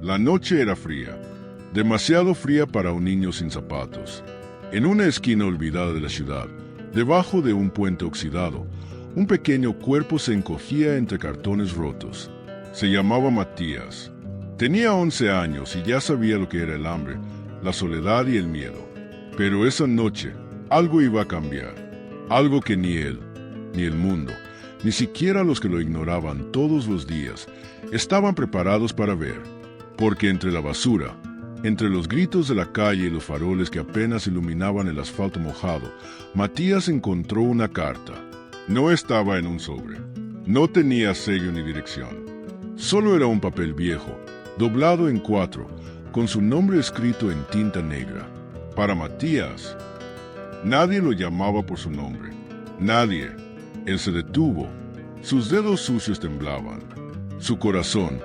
La noche era fría, demasiado fría para un niño sin zapatos. En una esquina olvidada de la ciudad, debajo de un puente oxidado, un pequeño cuerpo se encogía entre cartones rotos. Se llamaba Matías. Tenía 11 años y ya sabía lo que era el hambre, la soledad y el miedo. Pero esa noche, algo iba a cambiar. Algo que ni él, ni el mundo, ni siquiera los que lo ignoraban todos los días, estaban preparados para ver. Porque entre la basura, entre los gritos de la calle y los faroles que apenas iluminaban el asfalto mojado, Matías encontró una carta. No estaba en un sobre. No tenía sello ni dirección. Solo era un papel viejo, doblado en 4, con su nombre escrito en tinta negra. Para Matías, nadie lo llamaba por su nombre. Nadie. Él se detuvo. Sus dedos sucios temblaban. Su corazón,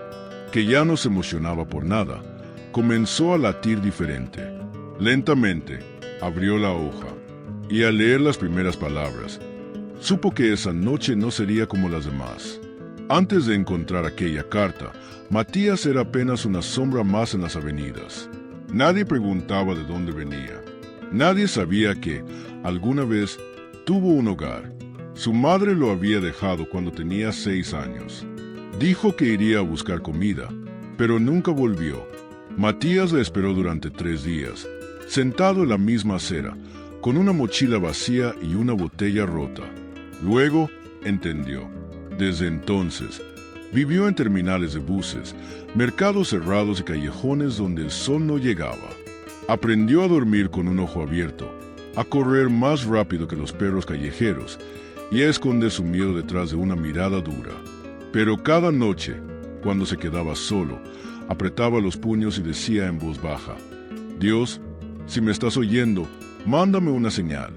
que ya no se emocionaba por nada, comenzó a latir diferente. Lentamente, abrió la hoja, y al leer las primeras palabras, supo que esa noche no sería como las demás. Antes de encontrar aquella carta, Matías era apenas una sombra más en las avenidas. Nadie preguntaba de dónde venía. Nadie sabía que, alguna vez, tuvo un hogar. Su madre lo había dejado cuando tenía 6 años. Dijo que iría a buscar comida, pero nunca volvió. Matías la esperó durante 3 días, sentado en la misma acera, con una mochila vacía y una botella rota. Luego, entendió. Desde entonces, vivió en terminales de buses, mercados cerrados y callejones donde el sol no llegaba. Aprendió a dormir con un ojo abierto, a correr más rápido que los perros callejeros y a esconder su miedo detrás de una mirada dura. Pero cada noche, cuando se quedaba solo, apretaba los puños y decía en voz baja: «Dios, si me estás oyendo, mándame una señal».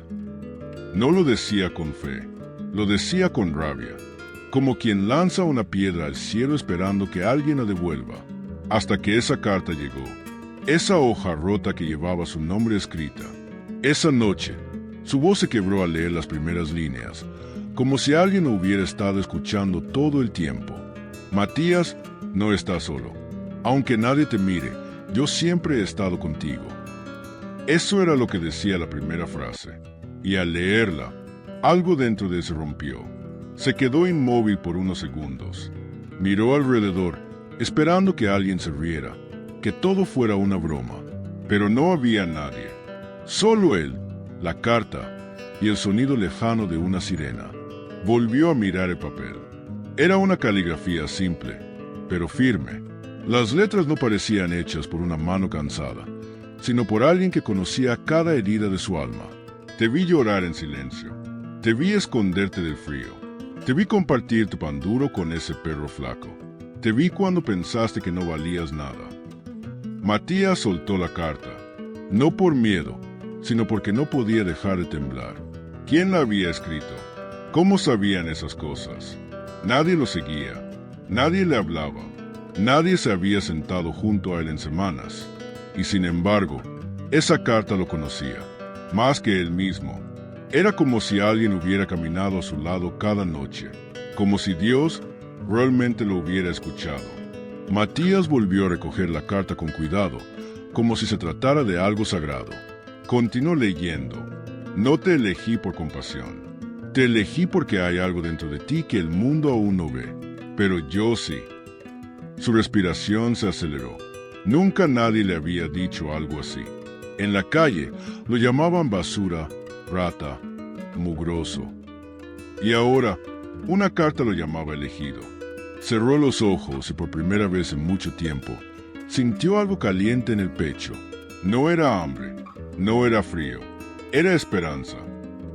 No lo decía con fe, lo decía con rabia, como quien lanza una piedra al cielo esperando que alguien la devuelva, hasta que esa carta llegó, esa hoja rota que llevaba su nombre escrita. Esa noche, su voz se quebró al leer las primeras líneas, como si alguien lo hubiera estado escuchando todo el tiempo. Matías, no estás solo. Aunque nadie te mire, yo siempre he estado contigo. Eso era lo que decía la primera frase, y al leerla, algo dentro de él se rompió. Se quedó inmóvil por unos segundos. Miró alrededor, esperando que alguien se riera, que todo fuera una broma. Pero no había nadie. Solo él, la carta y el sonido lejano de una sirena. Volvió a mirar el papel. Era una caligrafía simple, pero firme. Las letras no parecían hechas por una mano cansada, sino por alguien que conocía cada herida de su alma. Te vi llorar en silencio. Te vi esconderte del frío. Te vi compartir tu pan duro con ese perro flaco. Te vi cuando pensaste que no valías nada. Matías soltó la carta, no por miedo, sino porque no podía dejar de temblar. ¿Quién la había escrito? ¿Cómo sabían esas cosas? Nadie lo seguía, nadie le hablaba, nadie se había sentado junto a él en semanas. Y sin embargo, esa carta lo conocía, más que él mismo. Era como si alguien hubiera caminado a su lado cada noche, como si Dios realmente lo hubiera escuchado. Matías volvió a recoger la carta con cuidado, como si se tratara de algo sagrado. Continuó leyendo. No te elegí por compasión. Te elegí porque hay algo dentro de ti que el mundo aún no ve, pero yo sí. Su respiración se aceleró. Nunca nadie le había dicho algo así. En la calle lo llamaban basura, rata, mugroso. Y ahora, una carta lo llamaba elegido. Cerró los ojos y por primera vez en mucho tiempo, sintió algo caliente en el pecho. No era hambre, no era frío, era esperanza.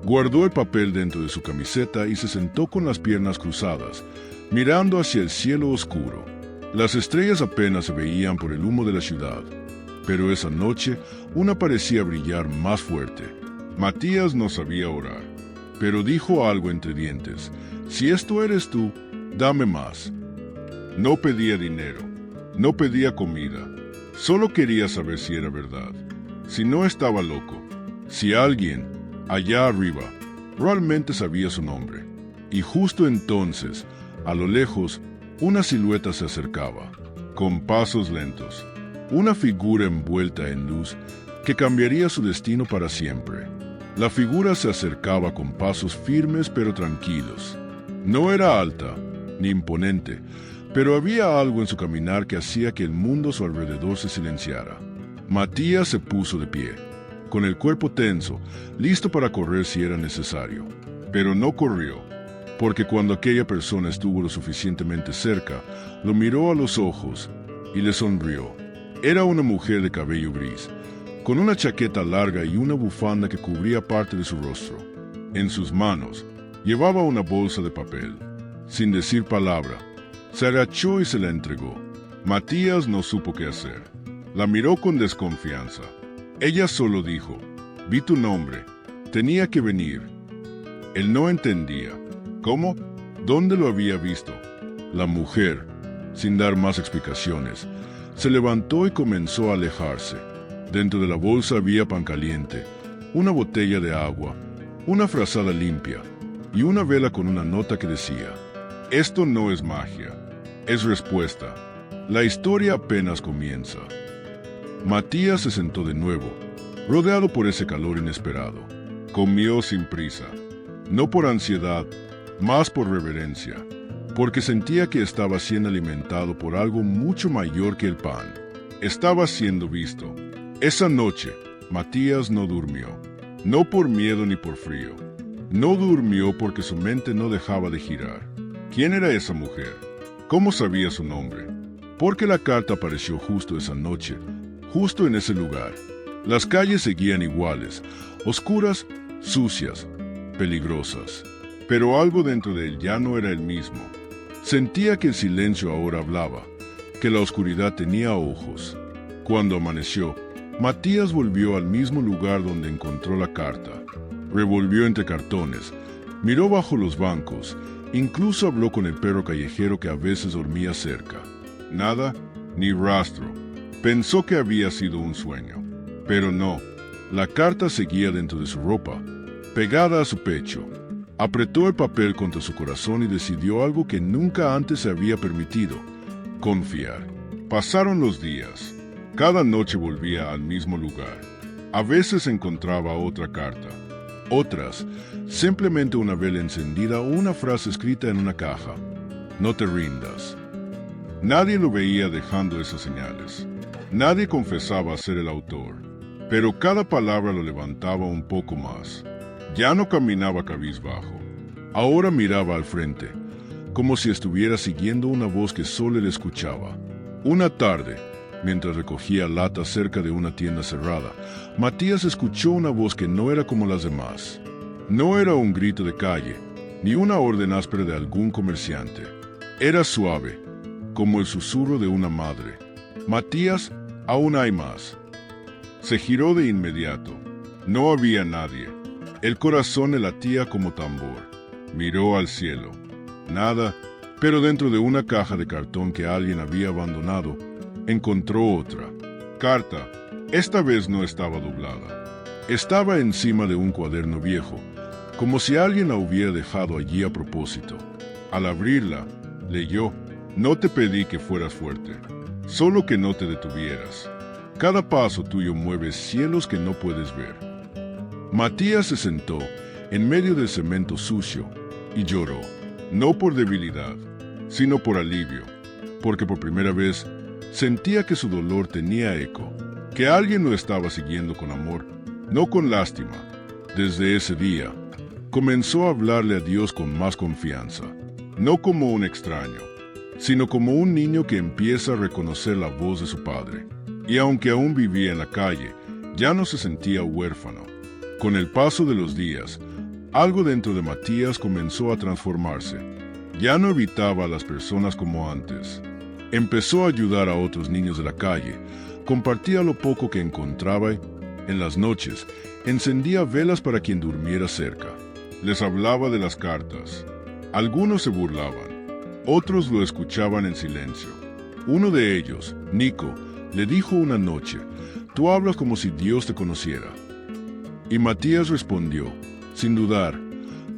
Guardó el papel dentro de su camiseta y se sentó con las piernas cruzadas, mirando hacia el cielo oscuro. Las estrellas apenas se veían por el humo de la ciudad, pero esa noche una parecía brillar más fuerte. Matías no sabía orar, pero dijo algo entre dientes: «Si esto eres tú, dame más». No pedía dinero, no pedía comida, solo quería saber si era verdad, si no estaba loco, si alguien, allá arriba, realmente sabía su nombre. Y justo entonces, a lo lejos, una silueta se acercaba, con pasos lentos, una figura envuelta en luz que cambiaría su destino para siempre. La figura se acercaba con pasos firmes pero tranquilos. No era alta ni imponente, pero había algo en su caminar que hacía que el mundo a su alrededor se silenciara. Matías se puso de pie, con el cuerpo tenso, listo para correr si era necesario. Pero no corrió, porque cuando aquella persona estuvo lo suficientemente cerca, lo miró a los ojos y le sonrió. Era una mujer de cabello gris, con una chaqueta larga y una bufanda que cubría parte de su rostro. En sus manos llevaba una bolsa de papel. Sin decir palabra, se agachó y se la entregó. Matías no supo qué hacer. La miró con desconfianza. Ella solo dijo: «Vi tu nombre. Tenía que venir». Él no entendía. ¿Cómo? ¿Dónde lo había visto? La mujer, sin dar más explicaciones, se levantó y comenzó a alejarse. Dentro de la bolsa había pan caliente, una botella de agua, una frazada limpia y una vela con una nota que decía: «Esto no es magia, es respuesta. La historia apenas comienza». Matías se sentó de nuevo, rodeado por ese calor inesperado. Comió sin prisa, no por ansiedad, más por reverencia, porque sentía que estaba siendo alimentado por algo mucho mayor que el pan. Estaba siendo visto. Esa noche, Matías no durmió, no por miedo ni por frío. No durmió porque su mente no dejaba de girar. ¿Quién era esa mujer? ¿Cómo sabía su nombre? Porque la carta apareció justo esa noche, justo en ese lugar. Las calles seguían iguales, oscuras, sucias, peligrosas. Pero algo dentro de él ya no era el mismo. Sentía que el silencio ahora hablaba, que la oscuridad tenía ojos. Cuando amaneció, Matías volvió al mismo lugar donde encontró la carta. Revolvió entre cartones, miró bajo los bancos, incluso habló con el perro callejero que a veces dormía cerca. Nada, ni rastro. Pensó que había sido un sueño. Pero no, la carta seguía dentro de su ropa, pegada a su pecho. Apretó el papel contra su corazón y decidió algo que nunca antes se había permitido: confiar. Pasaron los días. Cada noche volvía al mismo lugar. A veces encontraba otra carta. Otras, simplemente una vela encendida o una frase escrita en una caja: «No te rindas». Nadie lo veía dejando esas señales. Nadie confesaba ser el autor. Pero cada palabra lo levantaba un poco más. Ya no caminaba cabizbajo. Ahora miraba al frente, como si estuviera siguiendo una voz que solo él escuchaba. Una tarde, mientras recogía latas cerca de una tienda cerrada, Matías escuchó una voz que no era como las demás. No era un grito de calle, ni una orden áspera de algún comerciante. Era suave, como el susurro de una madre. «Matías, aún hay más». Se giró de inmediato. No había nadie. El corazón le latía como tambor. Miró al cielo. Nada, pero dentro de una caja de cartón que alguien había abandonado, encontró otra. Carta. Esta vez no estaba doblada. Estaba encima de un cuaderno viejo, como si alguien la hubiera dejado allí a propósito. Al abrirla, leyó: «No te pedí que fueras fuerte, solo que no te detuvieras. Cada paso tuyo mueve cielos que no puedes ver». Matías se sentó en medio del cemento sucio y lloró, no por debilidad, sino por alivio, porque por primera vez sentía que su dolor tenía eco, que alguien lo estaba siguiendo con amor, no con lástima. Desde ese día, comenzó a hablarle a Dios con más confianza, no como un extraño, sino como un niño que empieza a reconocer la voz de su padre. Y aunque aún vivía en la calle, ya no se sentía huérfano. Con el paso de los días, algo dentro de Matías comenzó a transformarse. Ya no evitaba a las personas como antes. Empezó a ayudar a otros niños de la calle, compartía lo poco que encontraba y, en las noches, encendía velas para quien durmiera cerca. Les hablaba de las cartas. Algunos se burlaban, otros lo escuchaban en silencio. Uno de ellos, Nico, le dijo una noche: «Tú hablas como si Dios te conociera». Y Matías respondió, sin dudar,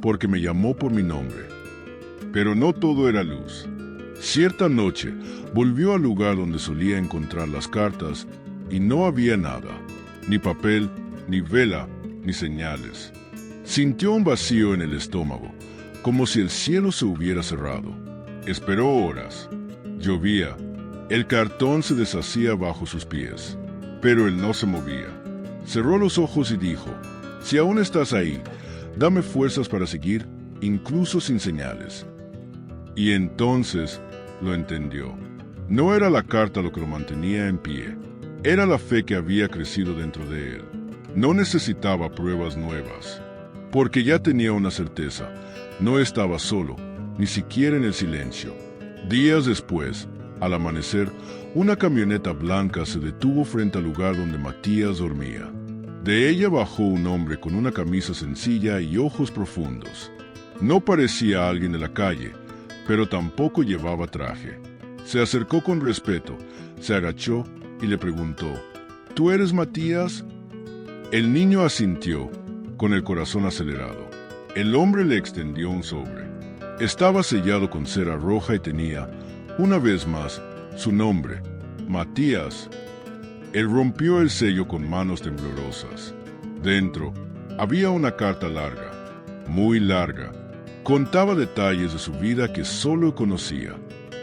porque me llamó por mi nombre. Pero no todo era luz. Cierta noche, volvió al lugar donde solía encontrar las cartas y no había nada, ni papel, ni vela, ni señales. Sintió un vacío en el estómago, como si el cielo se hubiera cerrado. Esperó horas. Llovía. El cartón se deshacía bajo sus pies, pero él no se movía. Cerró los ojos y dijo: «Si aún estás ahí, dame fuerzas para seguir, incluso sin señales». Y entonces lo entendió. No era la carta lo que lo mantenía en pie, era la fe que había crecido dentro de él. No necesitaba pruebas nuevas, porque ya tenía una certeza: no estaba solo, ni siquiera en el silencio. Días después, al amanecer, una camioneta blanca se detuvo frente al lugar donde Matías dormía. De ella bajó un hombre con una camisa sencilla y ojos profundos. No parecía alguien de la calle, pero tampoco llevaba traje. Se acercó con respeto, se agachó y le preguntó: «¿Tú eres Matías?». El niño asintió, con el corazón acelerado. El hombre le extendió un sobre. Estaba sellado con cera roja y tenía, una vez más, su nombre: Matías. Él rompió el sello con manos temblorosas. Dentro había una carta larga, muy larga. Contaba detalles de su vida que solo conocía.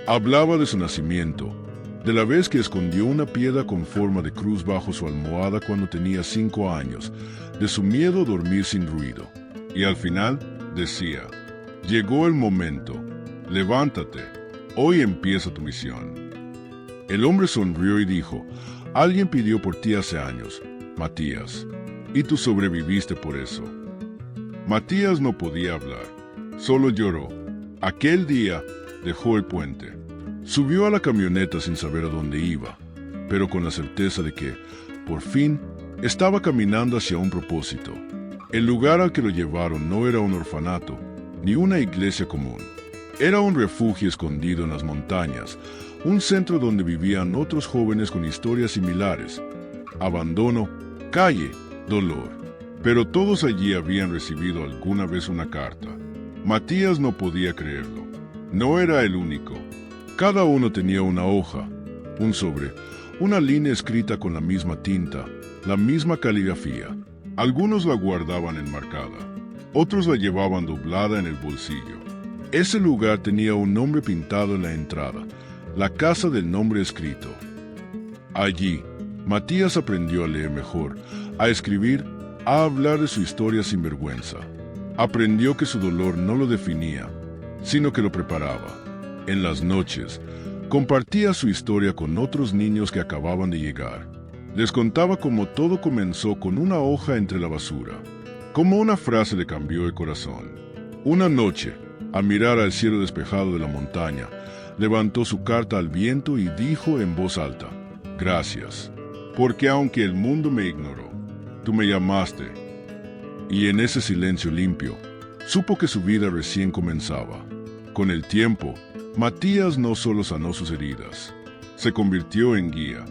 Hablaba de su nacimiento, de la vez que escondió una piedra con forma de cruz bajo su almohada cuando tenía 5 años, de su miedo a dormir sin ruido. Y al final decía: «Llegó el momento, levántate, hoy empieza tu misión». El hombre sonrió y dijo: «Alguien pidió por ti hace años, Matías, y tú sobreviviste por eso». Matías no podía hablar, solo lloró. Aquel día dejó el puente. Subió a la camioneta sin saber a dónde iba, pero con la certeza de que, por fin, estaba caminando hacia un propósito. El lugar al que lo llevaron no era un orfanato, ni una iglesia común. Era un refugio escondido en las montañas, un centro donde vivían otros jóvenes con historias similares. Abandono, calle, dolor. Pero todos allí habían recibido alguna vez una carta. Matías no podía creerlo. No era el único. Cada uno tenía una hoja, un sobre, una línea escrita con la misma tinta, la misma caligrafía. Algunos la guardaban enmarcada, otros la llevaban doblada en el bolsillo. Ese lugar tenía un nombre pintado en la entrada, la casa del nombre escrito. Allí, Matías aprendió a leer mejor, a escribir, a hablar de su historia sin vergüenza. Aprendió que su dolor no lo definía, sino que lo preparaba. En las noches, compartía su historia con otros niños que acababan de llegar. Les contaba cómo todo comenzó con una hoja entre la basura, cómo una frase le cambió el corazón. Una noche, al mirar al cielo despejado de la montaña, levantó su carta al viento y dijo en voz alta: «Gracias, porque aunque el mundo me ignoró, tú me llamaste». Y en ese silencio limpio, supo que su vida recién comenzaba. Con el tiempo, Matías no solo sanó sus heridas, se convirtió en guía.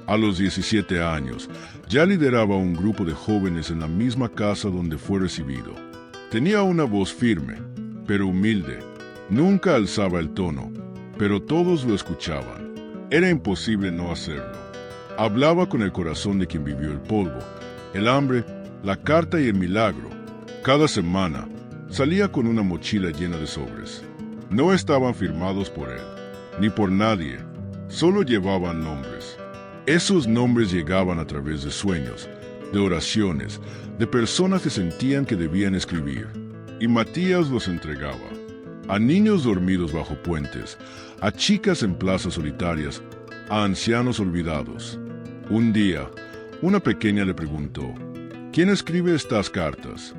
A los 17 años, ya lideraba un grupo de jóvenes en la misma casa donde fue recibido. Tenía una voz firme, pero humilde. Nunca alzaba el tono, pero todos lo escuchaban. Era imposible no hacerlo. Hablaba con el corazón de quien vivió el polvo, el hambre, la carta y el milagro. Cada semana, salía con una mochila llena de sobres. No estaban firmados por él, ni por nadie, solo llevaban nombres. Esos nombres llegaban a través de sueños, de oraciones, de personas que sentían que debían escribir, y Matías los entregaba. A niños dormidos bajo puentes, a chicas en plazas solitarias, a ancianos olvidados. Un día, una pequeña le preguntó: «¿Quién escribe estas cartas?».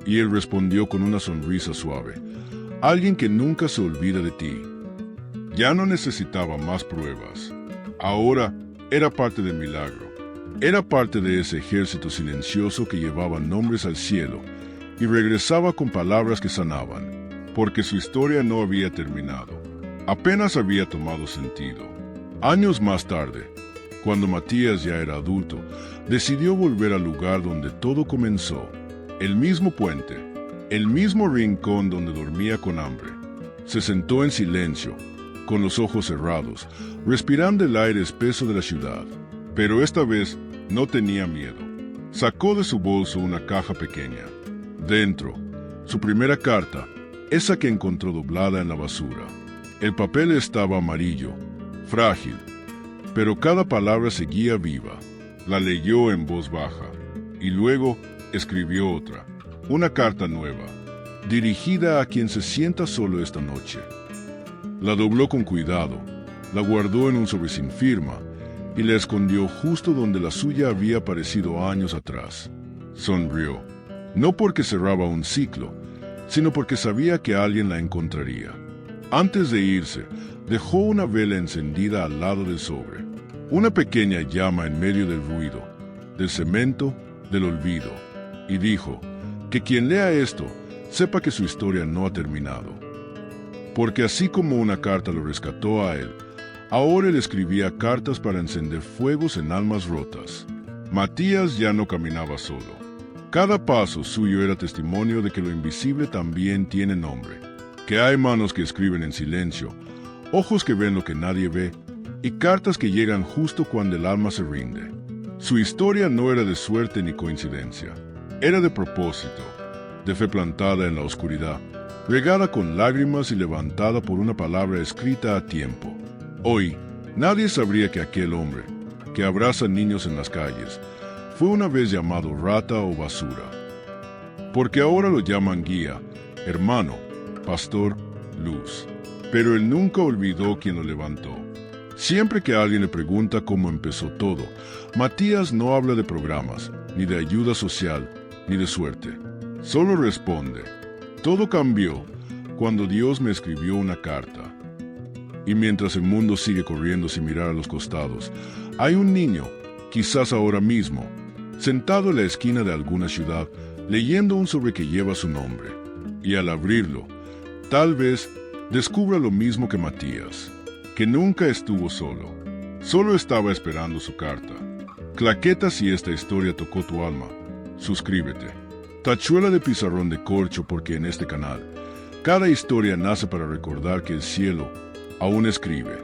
Y él respondió con una sonrisa suave: «Alguien que nunca se olvida de ti». Ya no necesitaba más pruebas. Ahora era parte del milagro. Era parte de ese ejército silencioso que llevaba nombres al cielo y regresaba con palabras que sanaban, porque su historia no había terminado. Apenas había tomado sentido. Años más tarde, cuando Matías ya era adulto, decidió volver al lugar donde todo comenzó. El mismo puente, el mismo rincón donde dormía con hambre. Se sentó en silencio, con los ojos cerrados, respirando el aire espeso de la ciudad. Pero esta vez no tenía miedo. Sacó de su bolso una caja pequeña. Dentro, su primera carta, esa que encontró doblada en la basura. El papel estaba amarillo, frágil, pero cada palabra seguía viva. La leyó en voz baja y luego escribió otra, una carta nueva, dirigida a quien se sienta solo esta noche. La dobló con cuidado, la guardó en un sobre sin firma y la escondió justo donde la suya había aparecido años atrás. Sonrió, no porque cerraba un ciclo, sino porque sabía que alguien la encontraría. Antes de irse, dejó una vela encendida al lado del sobre, una pequeña llama en medio del ruido, del cemento, del olvido, y dijo que quien lea esto sepa que su historia no ha terminado. Porque así como una carta lo rescató a él, ahora él escribía cartas para encender fuegos en almas rotas. Matías ya no caminaba solo. Cada paso suyo era testimonio de que lo invisible también tiene nombre, que hay manos que escriben en silencio, ojos que ven lo que nadie ve, y cartas que llegan justo cuando el alma se rinde. Su historia no era de suerte ni coincidencia, era de propósito, de fe plantada en la oscuridad, regada con lágrimas y levantada por una palabra escrita a tiempo. Hoy, nadie sabría que aquel hombre, que abraza niños en las calles, fue una vez llamado rata o basura. Porque ahora lo llaman guía, hermano, pastor, luz. Pero él nunca olvidó quien lo levantó. Siempre que alguien le pregunta cómo empezó todo, Matías no habla de programas, ni de ayuda social, ni de suerte. Solo responde, todo cambió cuando Dios me escribió una carta. Y mientras el mundo sigue corriendo sin mirar a los costados, hay un niño, quizás ahora mismo, sentado en la esquina de alguna ciudad, leyendo un sobre que lleva su nombre. Y al abrirlo, tal vez descubra lo mismo que Matías, que nunca estuvo solo. Solo estaba esperando su carta. Claqueta si esta historia tocó tu alma. Suscríbete. Tachuela de pizarrón de corcho porque en este canal, cada historia nace para recordar que el cielo aún escribe.